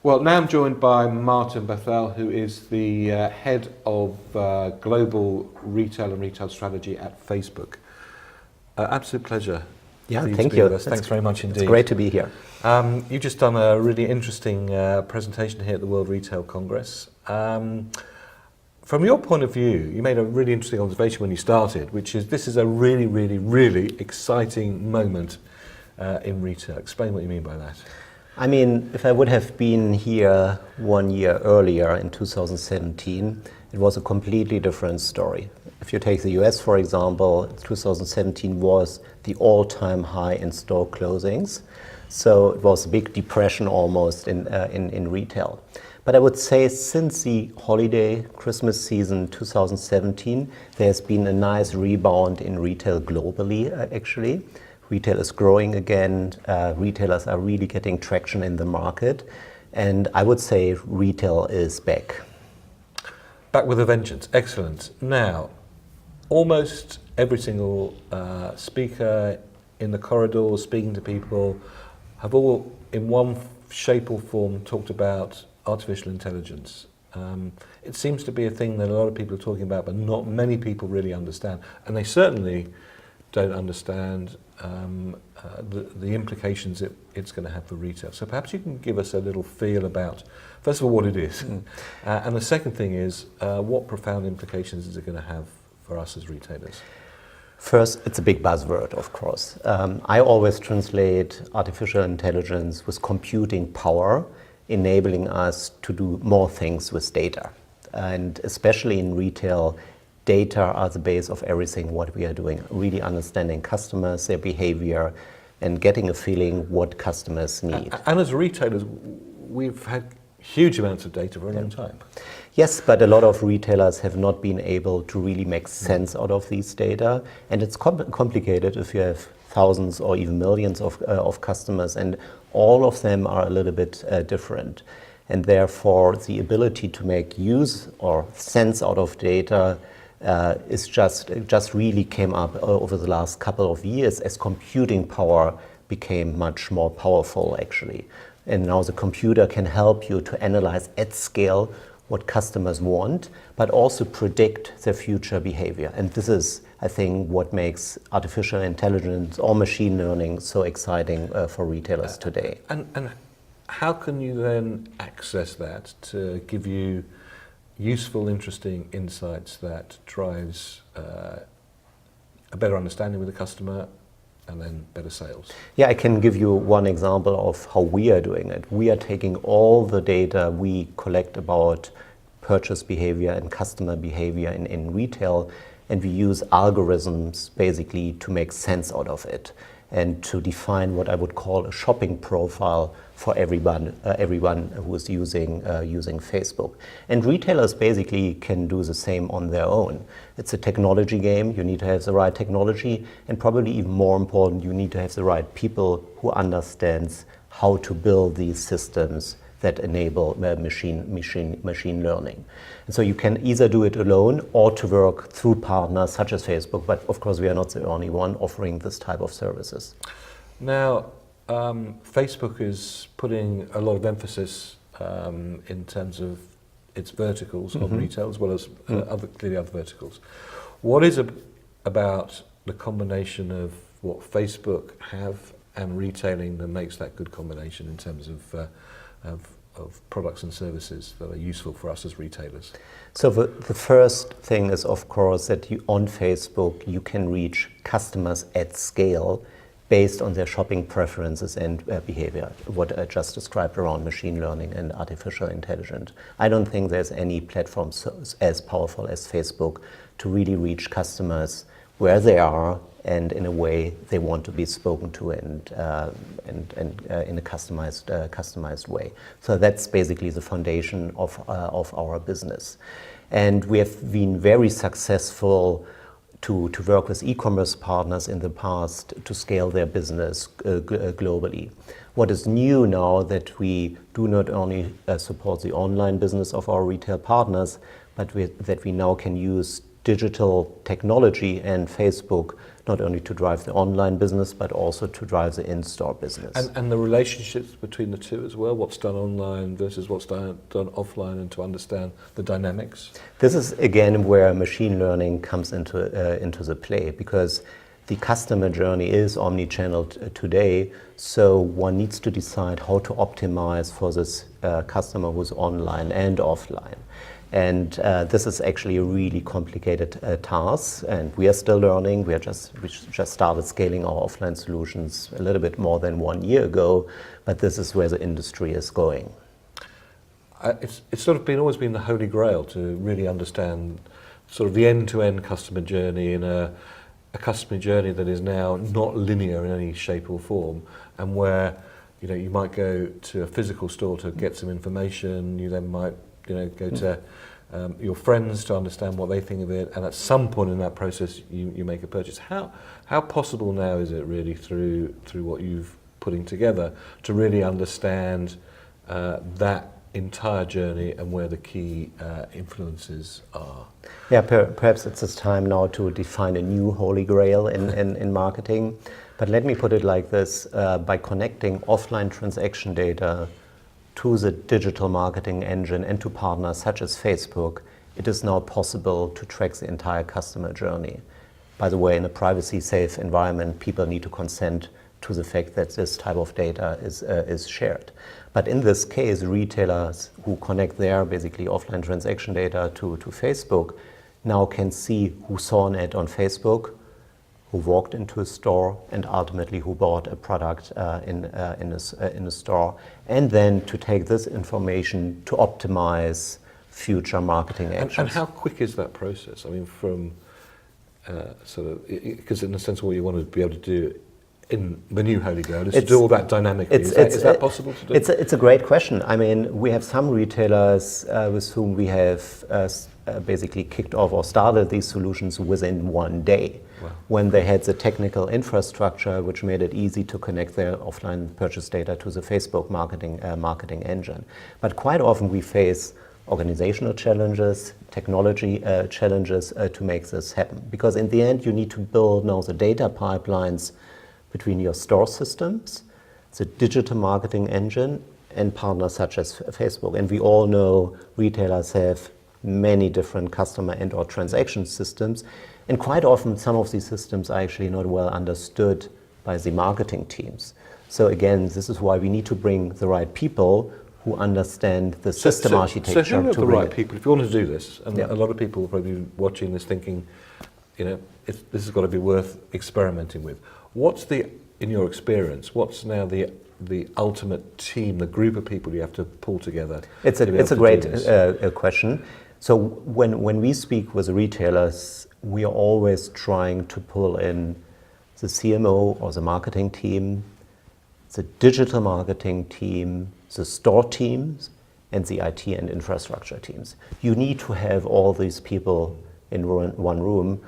Well, now I'm joined by Martin Barthel, who is the head of global retail and retail strategy at Facebook. Absolute pleasure. Yeah, for you thank to be you. with us. Thanks very much indeed. It's great to be here. You've just done a really interesting presentation here at the World Retail Congress. From your point of view, you made a really interesting observation when you started, which is this is a really, really, really exciting moment in retail. Explain what you mean by that. I mean, if I would have been here 1 year earlier in 2017, it was a completely different story. If you take the US, for example, 2017 was the all-time high in store closings. So it was a big depression almost in retail. But I would say since the holiday Christmas season 2017, there's been a nice rebound in retail globally, actually. Retail is growing again, retailers are really getting traction in the market, and I would say retail is back. Back with a vengeance, excellent. Now, almost every single speaker in the corridors, speaking to people, have all in one shape or form talked about artificial intelligence. It seems to be a thing that a lot of people are talking about, but not many people really understand, and they certainly don't understand the implications it's going to have for retail. So perhaps you can give us a little feel about, first of all, what it is, and the second thing is, what profound implications is it going to have for us as retailers? First, it's a big buzzword, of course. I always translate artificial intelligence with computing power, enabling us to do more things with data. And especially in retail, data are the base of everything what we are doing, really understanding customers, their behavior, and getting a feeling what customers need. And as retailers, we've had huge amounts of data for a long time. Yes, but a lot of retailers have not been able to really make sense out of these data, and it's complicated if you have thousands or even millions of customers, and all of them are a little bit different. And therefore, the ability to make use or sense out of data is just really came up over the last couple of years as computing power became much more powerful, actually. And now the computer can help you to analyze at scale what customers want, but also predict their future behavior. And this is, I think, what makes artificial intelligence or machine learning so exciting for retailers today. And how can you then access that to give you useful, interesting insights that drives a better understanding with the customer and then better sales? Yeah, I can give you one example of how we are doing it. We are taking all the data we collect about purchase behavior and customer behavior in retail, and we use algorithms basically to make sense out of it and to define what I would call a shopping profile for everyone who is using Facebook. And retailers basically can do the same on their own. It's a technology game. You need to have the right technology, and probably even more important, you need to have the right people who understands how to build these systems that enable machine learning. And so you can either do it alone or to work through partners such as Facebook, but of course we are not the only one offering this type of services. Now, Facebook is putting a lot of emphasis in terms of its verticals of retail as well as clearly other verticals. What is about the combination of what Facebook have and retailing that makes that good combination in terms of products and services that are useful for us as retailers? So the first thing is, of course, that on Facebook you can reach customers at scale based on their shopping preferences and behavior, what I just described around machine learning and artificial intelligence. I don't think there's any platform as powerful as Facebook to really reach customers where they are and in a way they want to be spoken to and in a customized way. So that's basically the foundation of our business. And we have been very successful to work with e-commerce partners in the past to scale their business globally. What is new now that we do not only support the online business of our retail partners, but that we now can use digital technology and Facebook not only to drive the online business, but also to drive the in-store business. And the relationships between the two as well, what's done online versus what's done offline, and to understand the dynamics? This is again where machine learning comes into the play, because the customer journey is omni-channel today, so one needs to decide how to optimize for this customer who's online and offline. And this is actually a really complicated task, and we are still learning. We just started scaling our offline solutions a little bit more than 1 year ago, but this is where the industry is going. It's sort of always been the holy grail to really understand sort of the end-to-end customer journey in a customer journey that is now not linear in any shape or form, and where you might go to a physical store to get some information. You then might go to your friends to understand what they think of it, and at some point in that process you make a purchase. How possible now is it really through what you've putting together to really understand that entire journey and where the key influences are? Yeah, perhaps it's time now to define a new holy grail in marketing. But let me put it like this, by connecting offline transaction data to the digital marketing engine and to partners such as Facebook, it is now possible to track the entire customer journey. By the way, in a privacy-safe environment, people need to consent to the fact that this type of data is shared. But in this case, retailers who connect their basically offline transaction data to Facebook now can see who saw an ad on Facebook, who walked into a store, and ultimately who bought a product in a store, and then to take this information to optimize future marketing actions. And how quick is that process? I mean, from because in a sense what you want to be able to do in the new Holy Grail is to do all that dynamically. Is that possible to do? It's a great question. I mean, we have some retailers with whom we have basically kicked off or started these solutions within 1 day. Wow. When they had the technical infrastructure which made it easy to connect their offline purchase data to the Facebook marketing engine. But quite often we face organizational challenges, technology challenges to make this happen. Because in the end you need to build now the data pipelines between your store systems, the digital marketing engine, and partners such as Facebook. And we all know retailers have many different customer and or transaction systems, and quite often some of these systems are actually not well understood by the marketing teams. So again, this is why we need to bring the right people who understand the system architecture. So who are the right people? If you want to do this, and Yeah. a lot of people will probably be watching this thinking, this has got to be worth experimenting with. What's in your experience, what's now the ultimate team, the group of people you have to pull together? It's a great question. So when we speak with retailers, we are always trying to pull in the CMO or the marketing team, the digital marketing team, the store teams, and the IT and infrastructure teams. You need to have all these people in one room.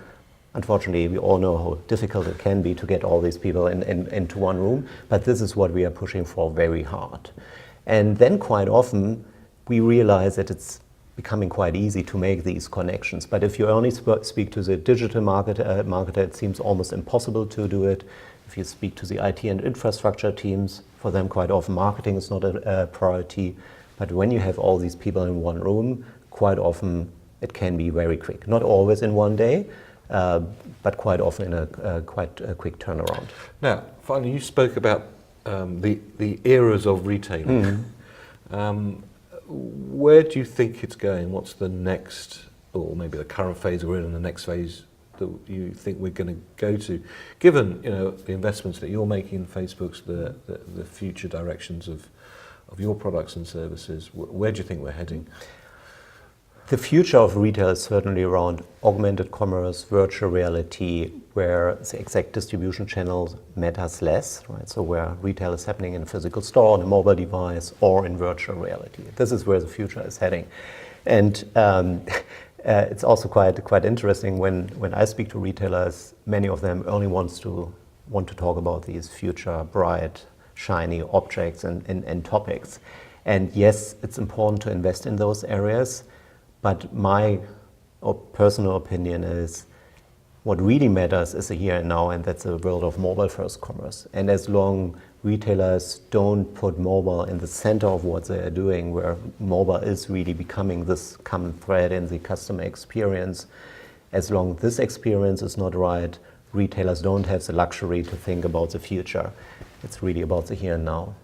Unfortunately, we all know how difficult it can be to get all these people into one room, but this is what we are pushing for very hard. And then quite often, we realize that it's becoming quite easy to make these connections. But if you only speak to the digital marketer, it seems almost impossible to do it. If you speak to the IT and infrastructure teams, for them quite often marketing is not a priority. But when you have all these people in one room, quite often it can be very quick. Not always in 1 day, but quite often in a quick turnaround. Now, finally, you spoke about the eras of retailing. Where do you think it's going? What's the next, or maybe the current phase we're in, and the next phase that you think we're going to go to? Given the investments that you're making in Facebook's, the future directions of your products and services, where do you think we're heading? The future of retail is certainly around augmented commerce, virtual reality, where the exact distribution channels matters less, right? So where retail is happening in a physical store, on a mobile device, or in virtual reality. This is where the future is heading. And it's also quite interesting when I speak to retailers, many of them only want to talk about these future bright, shiny objects and topics. And yes, it's important to invest in those areas. But my personal opinion is What really matters is the here and now, and that's the world of mobile-first commerce. And as long retailers don't put mobile in the center of what they are doing, where mobile is really becoming this common thread in the customer experience, as long this experience is not right, retailers don't have the luxury to think about the future. It's really about the here and now.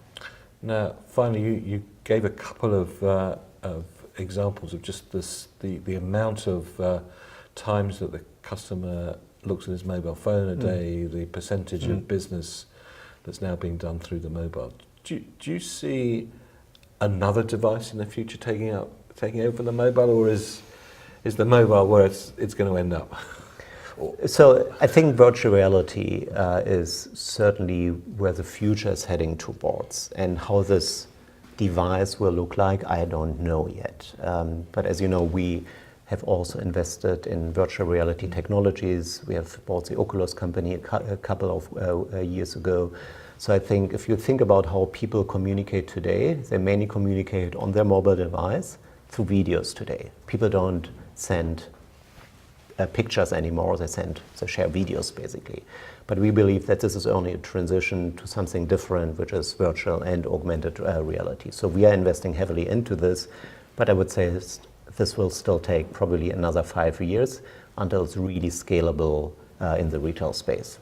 Now, finally, you gave a couple of examples of just the amount of times that the customer looks at his mobile phone a day, the percentage of business that's now being done through the mobile. Do you see another device in the future taking over the mobile, or is the mobile where it's going to end up? So I think virtual reality is certainly where the future is heading towards, and how this device will look like, I don't know yet. But as you know, we have also invested in virtual reality technologies. We have bought the Oculus company a couple of years ago. So I think if you think about how people communicate today, they mainly communicate on their mobile device through videos today. People don't send pictures anymore, they share videos basically. But we believe that this is only a transition to something different, which is virtual and augmented reality. So we are investing heavily into this, but I would say this will still take probably another 5 years until it's really scalable in the retail space.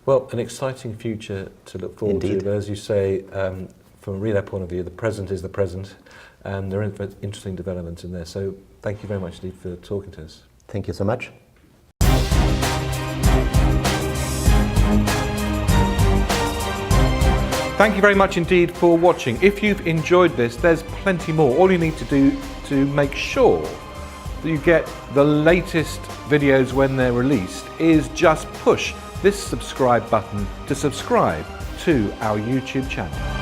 Well, an exciting future to look forward to. But as you say, from a relay point of view, the present is the present, and there are interesting developments in there. So thank you very much indeed for talking to us. Thank you so much. Thank you very much indeed for watching. If you've enjoyed this, there's plenty more. All you need to do to make sure that you get the latest videos when they're released is just push this subscribe button to subscribe to our YouTube channel.